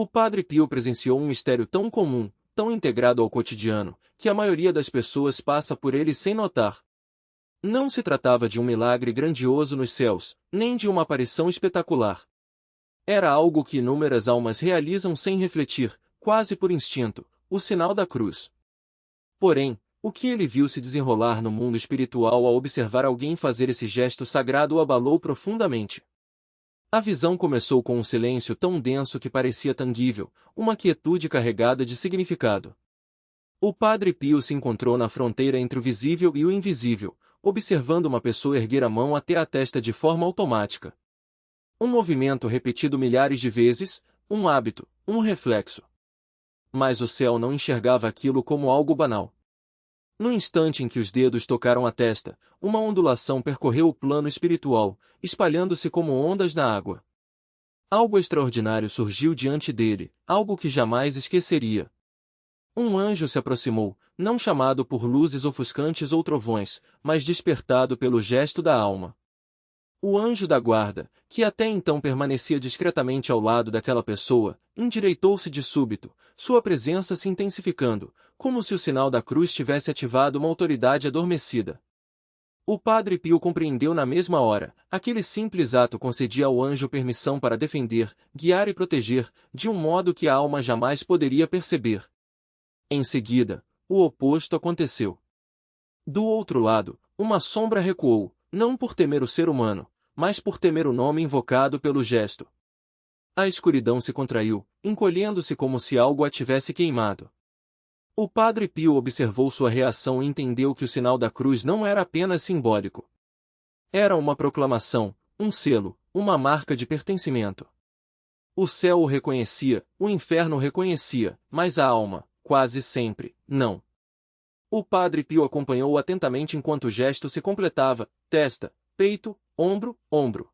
O Padre Pio presenciou um mistério tão comum, tão integrado ao cotidiano, que a maioria das pessoas passa por ele sem notar. Não se tratava de um milagre grandioso nos céus, nem de uma aparição espetacular. Era algo que inúmeras almas realizam sem refletir, quase por instinto, o sinal da cruz. Porém, o que ele viu se desenrolar no mundo espiritual ao observar alguém fazer esse gesto sagrado o abalou profundamente. A visão começou com um silêncio tão denso que parecia tangível, uma quietude carregada de significado. O Padre Pio se encontrou na fronteira entre o visível e o invisível, observando uma pessoa erguer a mão até a testa de forma automática. Um movimento repetido milhares de vezes, um hábito, um reflexo. Mas o céu não enxergava aquilo como algo banal. No instante em que os dedos tocaram a testa, uma ondulação percorreu o plano espiritual, espalhando-se como ondas na água. Algo extraordinário surgiu diante dele, algo que jamais esqueceria. Um anjo se aproximou, não chamado por luzes ofuscantes ou trovões, mas despertado pelo gesto da alma. O anjo da guarda, que até então permanecia discretamente ao lado daquela pessoa, endireitou-se de súbito, sua presença se intensificando, como se o sinal da cruz tivesse ativado uma autoridade adormecida. O Padre Pio compreendeu na mesma hora, aquele simples ato concedia ao anjo permissão para defender, guiar e proteger, de um modo que a alma jamais poderia perceber. Em seguida, o oposto aconteceu. Do outro lado, uma sombra recuou, não por temer o ser humano, mas por temer o nome invocado pelo gesto. A escuridão se contraiu, encolhendo-se como se algo a tivesse queimado. O Padre Pio observou sua reação e entendeu que o sinal da cruz não era apenas simbólico. Era uma proclamação, um selo, uma marca de pertencimento. O céu o reconhecia, o inferno o reconhecia, mas a alma, quase sempre, não. O Padre Pio acompanhou atentamente enquanto o gesto se completava, testa, peito, ombro, ombro.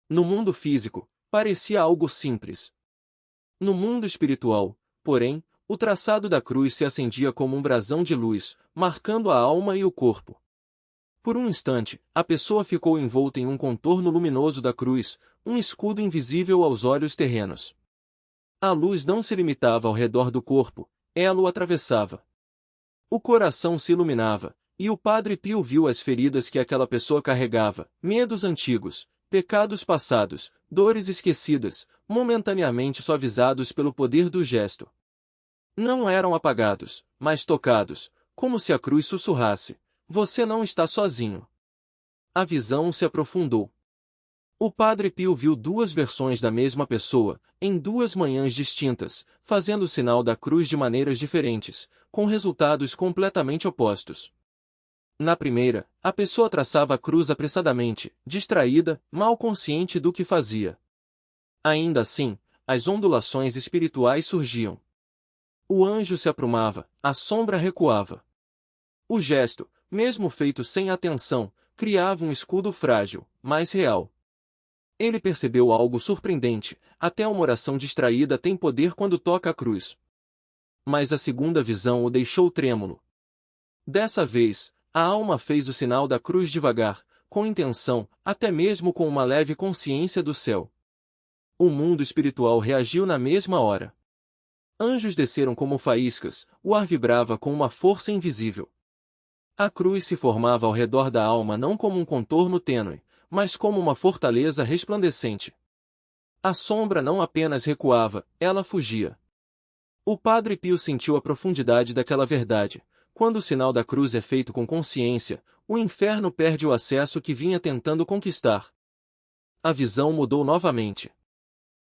No mundo físico, parecia algo simples. No mundo espiritual, porém, o traçado da cruz se acendia como um brasão de luz, marcando a alma e o corpo. Por um instante, a pessoa ficou envolta em um contorno luminoso da cruz, um escudo invisível aos olhos terrenos. A luz não se limitava ao redor do corpo, ela o atravessava. O coração se iluminava, e o Padre Pio viu as feridas que aquela pessoa carregava, medos antigos, pecados passados, dores esquecidas, momentaneamente suavizados pelo poder do gesto. Não eram apagados, mas tocados, como se a cruz sussurrasse: "Você não está sozinho." A visão se aprofundou. O Padre Pio viu duas versões da mesma pessoa, em duas manhãs distintas, fazendo o sinal da cruz de maneiras diferentes, com resultados completamente opostos. Na primeira, a pessoa traçava a cruz apressadamente, distraída, mal consciente do que fazia. Ainda assim, as ondulações espirituais surgiam. O anjo se aprumava, a sombra recuava. O gesto, mesmo feito sem atenção, criava um escudo frágil, mas real. Ele percebeu algo surpreendente, até uma oração distraída tem poder quando toca a cruz. Mas a segunda visão o deixou trêmulo. Dessa vez, a alma fez o sinal da cruz devagar, com intenção, até mesmo com uma leve consciência do céu. O mundo espiritual reagiu na mesma hora. Anjos desceram como faíscas, o ar vibrava com uma força invisível. A cruz se formava ao redor da alma não como um contorno tênue, mas como uma fortaleza resplandecente. A sombra não apenas recuava, ela fugia. O Padre Pio sentiu a profundidade daquela verdade. Quando o sinal da cruz é feito com consciência, o inferno perde o acesso que vinha tentando conquistar. A visão mudou novamente.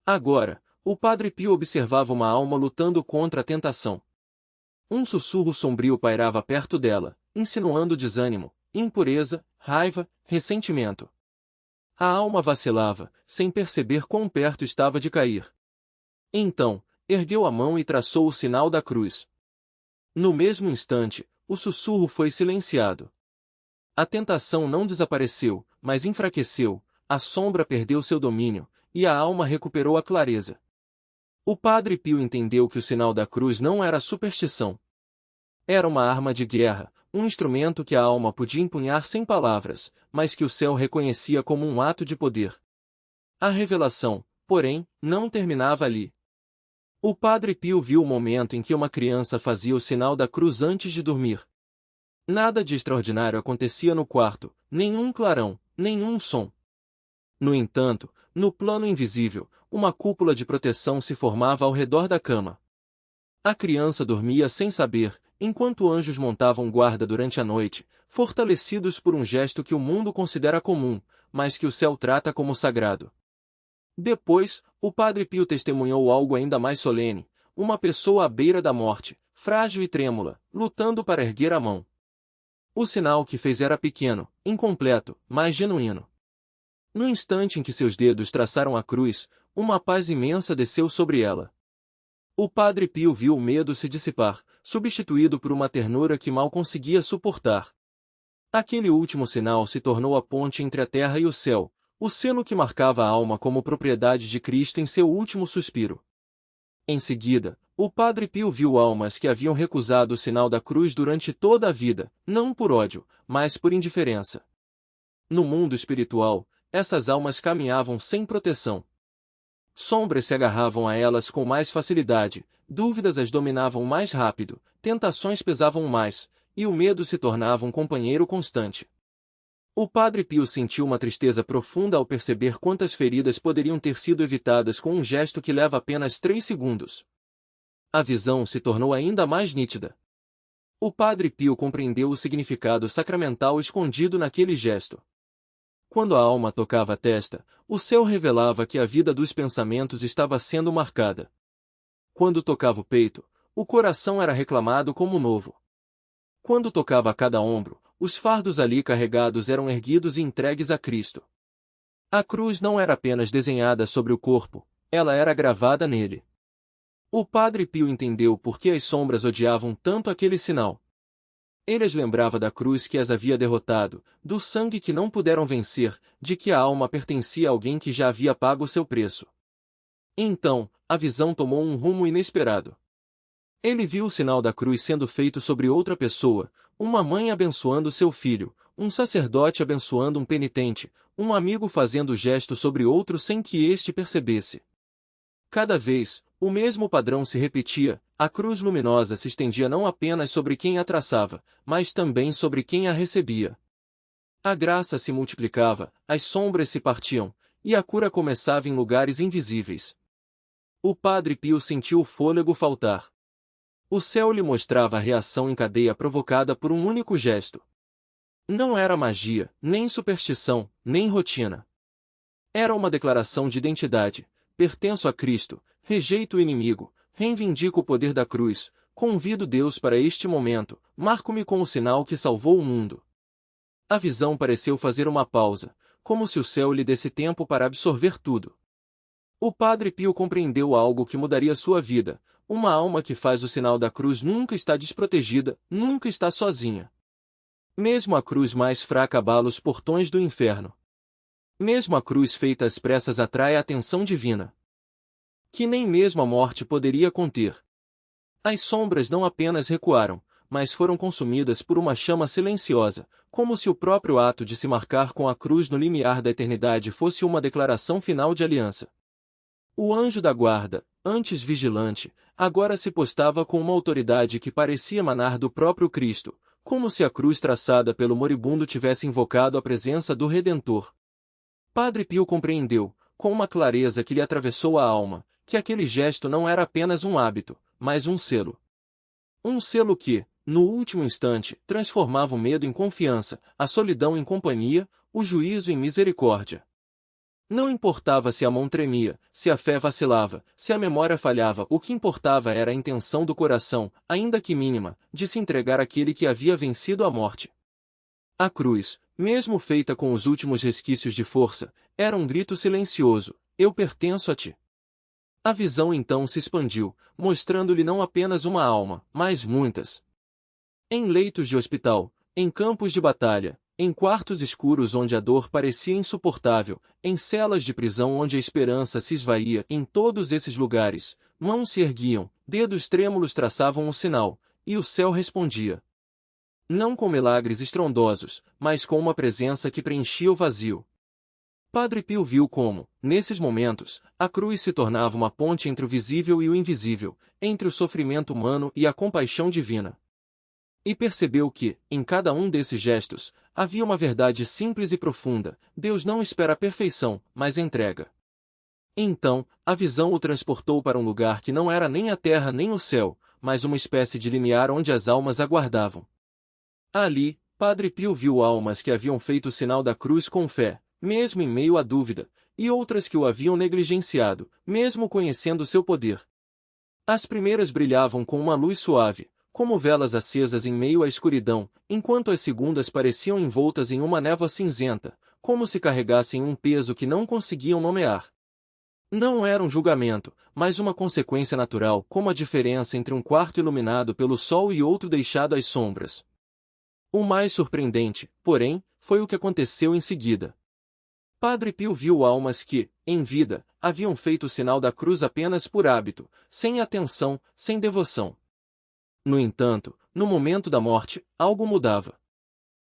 Agora, o Padre Pio observava uma alma lutando contra a tentação. Um sussurro sombrio pairava perto dela, insinuando desânimo, impureza, raiva, ressentimento. A alma vacilava, sem perceber quão perto estava de cair. Então, ergueu a mão e traçou o sinal da cruz. No mesmo instante, o sussurro foi silenciado. A tentação não desapareceu, mas enfraqueceu, a sombra perdeu seu domínio, e a alma recuperou a clareza. O Padre Pio entendeu que o sinal da cruz não era superstição. Era uma arma de guerra, um instrumento que a alma podia empunhar sem palavras, mas que o céu reconhecia como um ato de poder. A revelação, porém, não terminava ali. O Padre Pio viu o momento em que uma criança fazia o sinal da cruz antes de dormir. Nada de extraordinário acontecia no quarto, nenhum clarão, nenhum som. No entanto, no plano invisível, uma cúpula de proteção se formava ao redor da cama. A criança dormia sem saber, enquanto anjos montavam guarda durante a noite, fortalecidos por um gesto que o mundo considera comum, mas que o céu trata como sagrado. Depois, o Padre Pio testemunhou algo ainda mais solene, uma pessoa à beira da morte, frágil e trêmula, lutando para erguer a mão. O sinal que fez era pequeno, incompleto, mas genuíno. No instante em que seus dedos traçaram a cruz, uma paz imensa desceu sobre ela. O Padre Pio viu o medo se dissipar, substituído por uma ternura que mal conseguia suportar. Aquele último sinal se tornou a ponte entre a terra e o céu, o selo que marcava a alma como propriedade de Cristo em seu último suspiro. Em seguida, o Padre Pio viu almas que haviam recusado o sinal da cruz durante toda a vida, não por ódio, mas por indiferença. No mundo espiritual, essas almas caminhavam sem proteção. Sombras se agarravam a elas com mais facilidade, dúvidas as dominavam mais rápido, tentações pesavam mais, e o medo se tornava um companheiro constante. O Padre Pio sentiu uma tristeza profunda ao perceber quantas feridas poderiam ter sido evitadas com um gesto que leva apenas 3 segundos. A visão se tornou ainda mais nítida. O Padre Pio compreendeu o significado sacramental escondido naquele gesto. Quando a alma tocava a testa, o céu revelava que a vida dos pensamentos estava sendo marcada. Quando tocava o peito, o coração era reclamado como novo. Quando tocava cada ombro, os fardos ali carregados eram erguidos e entregues a Cristo. A cruz não era apenas desenhada sobre o corpo, ela era gravada nele. O Padre Pio entendeu por que as sombras odiavam tanto aquele sinal. Ele as lembrava da cruz que as havia derrotado, do sangue que não puderam vencer, de que a alma pertencia a alguém que já havia pago o seu preço. Então, a visão tomou um rumo inesperado. Ele viu o sinal da cruz sendo feito sobre outra pessoa, uma mãe abençoando seu filho, um sacerdote abençoando um penitente, um amigo fazendo o gesto sobre outro sem que este percebesse. Cada vez, o mesmo padrão se repetia, a cruz luminosa se estendia não apenas sobre quem a traçava, mas também sobre quem a recebia. A graça se multiplicava, as sombras se partiam, e a cura começava em lugares invisíveis. O Padre Pio sentiu o fôlego faltar. O céu lhe mostrava a reação em cadeia provocada por um único gesto. Não era magia, nem superstição, nem rotina. Era uma declaração de identidade. Pertenço a Cristo, rejeito o inimigo, reivindico o poder da cruz, convido Deus para este momento, marco-me com o sinal que salvou o mundo. A visão pareceu fazer uma pausa, como se o céu lhe desse tempo para absorver tudo. O Padre Pio compreendeu algo que mudaria sua vida. Uma alma que faz o sinal da cruz nunca está desprotegida, nunca está sozinha. Mesmo a cruz mais fraca abala os portões do inferno. Mesmo a cruz feita às pressas atrai a atenção divina, que nem mesmo a morte poderia conter. As sombras não apenas recuaram, mas foram consumidas por uma chama silenciosa, como se o próprio ato de se marcar com a cruz no limiar da eternidade fosse uma declaração final de aliança. O anjo da guarda, antes vigilante, agora se postava com uma autoridade que parecia emanar do próprio Cristo, como se a cruz traçada pelo moribundo tivesse invocado a presença do Redentor. Padre Pio compreendeu, com uma clareza que lhe atravessou a alma, que aquele gesto não era apenas um hábito, mas um selo. Um selo que, no último instante, transformava o medo em confiança, a solidão em companhia, o juízo em misericórdia. Não importava se a mão tremia, se a fé vacilava, se a memória falhava, o que importava era a intenção do coração, ainda que mínima, de se entregar àquele que havia vencido a morte. A cruz, mesmo feita com os últimos resquícios de força, era um grito silencioso: eu pertenço a ti. A visão então se expandiu, mostrando-lhe não apenas uma alma, mas muitas. Em leitos de hospital, em campos de batalha, em quartos escuros onde a dor parecia insuportável, em celas de prisão onde a esperança se esvaía, em todos esses lugares, mãos se erguiam, dedos trêmulos traçavam um sinal, e o céu respondia. Não com milagres estrondosos, mas com uma presença que preenchia o vazio. Padre Pio viu como, nesses momentos, a cruz se tornava uma ponte entre o visível e o invisível, entre o sofrimento humano e a compaixão divina. E percebeu que, em cada um desses gestos, havia uma verdade simples e profunda: Deus não espera a perfeição, mas entrega. Então, a visão o transportou para um lugar que não era nem a terra nem o céu, mas uma espécie de limiar onde as almas aguardavam. Ali, Padre Pio viu almas que haviam feito o sinal da cruz com fé, mesmo em meio à dúvida, e outras que o haviam negligenciado, mesmo conhecendo seu poder. As primeiras brilhavam com uma luz suave, como velas acesas em meio à escuridão, enquanto as segundas pareciam envoltas em uma névoa cinzenta, como se carregassem um peso que não conseguiam nomear. Não era um julgamento, mas uma consequência natural, como a diferença entre um quarto iluminado pelo sol e outro deixado às sombras. O mais surpreendente, porém, foi o que aconteceu em seguida. Padre Pio viu almas que, em vida, haviam feito o sinal da cruz apenas por hábito, sem atenção, sem devoção. No entanto, no momento da morte, algo mudava.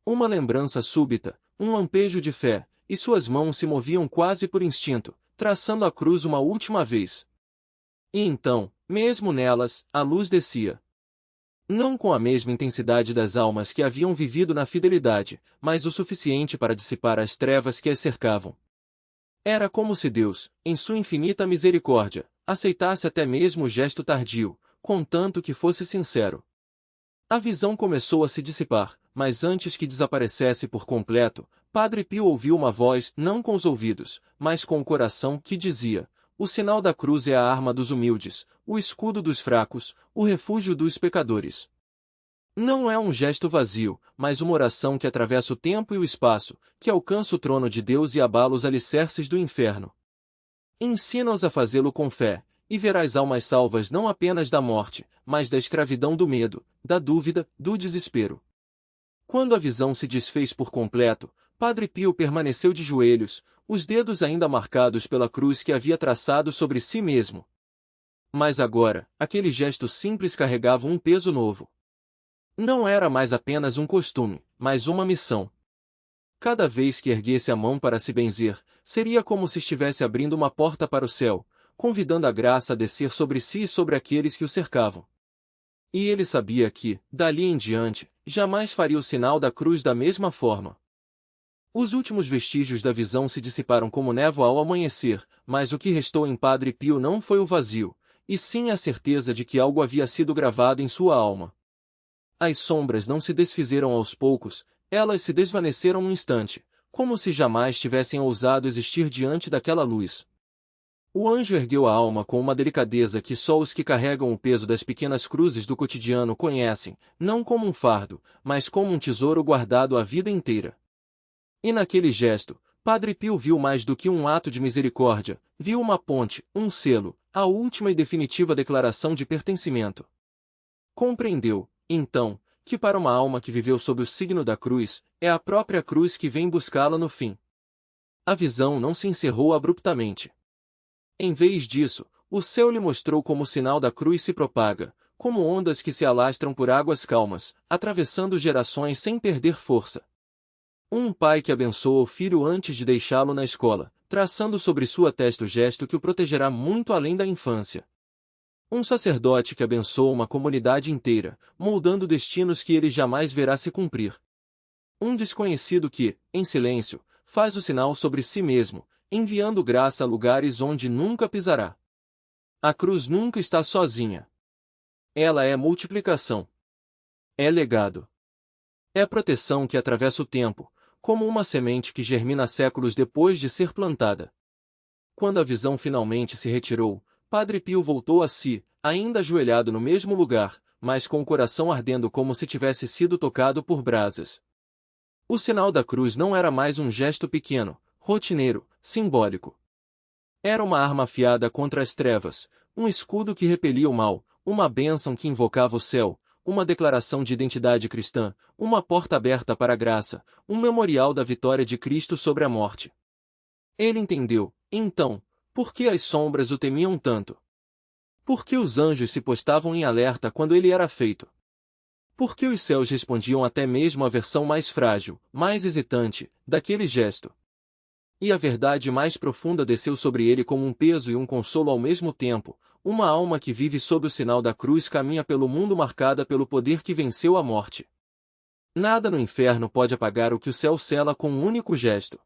Uma lembrança súbita, um lampejo de fé, e suas mãos se moviam quase por instinto, traçando a cruz uma última vez. E então, mesmo nelas, a luz descia. Não com a mesma intensidade das almas que haviam vivido na fidelidade, mas o suficiente para dissipar as trevas que as cercavam. Era como se Deus, em sua infinita misericórdia, aceitasse até mesmo o gesto tardio, contanto que fosse sincero. A visão começou a se dissipar, mas antes que desaparecesse por completo, Padre Pio ouviu uma voz, não com os ouvidos, mas com o coração, que dizia: o sinal da cruz é a arma dos humildes, o escudo dos fracos, o refúgio dos pecadores. Não é um gesto vazio, mas uma oração que atravessa o tempo e o espaço, que alcança o trono de Deus e abala os alicerces do inferno. Ensina-os a fazê-lo com fé, e verás almas salvas não apenas da morte, mas da escravidão do medo, da dúvida, do desespero. Quando a visão se desfez por completo, Padre Pio permaneceu de joelhos, os dedos ainda marcados pela cruz que havia traçado sobre si mesmo. Mas agora, aquele gesto simples carregava um peso novo. Não era mais apenas um costume, mas uma missão. Cada vez que erguesse a mão para se benzer, seria como se estivesse abrindo uma porta para o céu, convidando a graça a descer sobre si e sobre aqueles que o cercavam. E ele sabia que, dali em diante, jamais faria o sinal da cruz da mesma forma. Os últimos vestígios da visão se dissiparam como névoa ao amanhecer, mas o que restou em Padre Pio não foi o vazio, e sim a certeza de que algo havia sido gravado em sua alma. As sombras não se desfizeram aos poucos, elas se desvaneceram num instante, como se jamais tivessem ousado existir diante daquela luz. O anjo ergueu a alma com uma delicadeza que só os que carregam o peso das pequenas cruzes do cotidiano conhecem, não como um fardo, mas como um tesouro guardado a vida inteira. E naquele gesto, Padre Pio viu mais do que um ato de misericórdia, viu uma ponte, um selo, a última e definitiva declaração de pertencimento. Compreendeu, então, que para uma alma que viveu sob o signo da cruz, é a própria cruz que vem buscá-la no fim. A visão não se encerrou abruptamente. Em vez disso, o céu lhe mostrou como o sinal da cruz se propaga, como ondas que se alastram por águas calmas, atravessando gerações sem perder força. Um pai que abençoa o filho antes de deixá-lo na escola, traçando sobre sua testa o gesto que o protegerá muito além da infância. Um sacerdote que abençoa uma comunidade inteira, moldando destinos que ele jamais verá se cumprir. Um desconhecido que, em silêncio, faz o sinal sobre si mesmo, enviando graça a lugares onde nunca pisará. A cruz nunca está sozinha. Ela é multiplicação. É legado. É proteção que atravessa o tempo, como uma semente que germina séculos depois de ser plantada. Quando a visão finalmente se retirou, Padre Pio voltou a si, ainda ajoelhado no mesmo lugar, mas com o coração ardendo como se tivesse sido tocado por brasas. O sinal da cruz não era mais um gesto pequeno, rotineiro, simbólico. Era uma arma afiada contra as trevas, um escudo que repelia o mal, uma bênção que invocava o céu, uma declaração de identidade cristã, uma porta aberta para a graça, um memorial da vitória de Cristo sobre a morte. Ele entendeu, então, por que as sombras o temiam tanto. Por que os anjos se postavam em alerta quando ele era feito. Por que os céus respondiam até mesmo à versão mais frágil, mais hesitante, daquele gesto. E a verdade mais profunda desceu sobre ele como um peso e um consolo ao mesmo tempo. Uma alma que vive sob o sinal da cruz caminha pelo mundo marcada pelo poder que venceu a morte. Nada no inferno pode apagar o que o céu cela com um único gesto.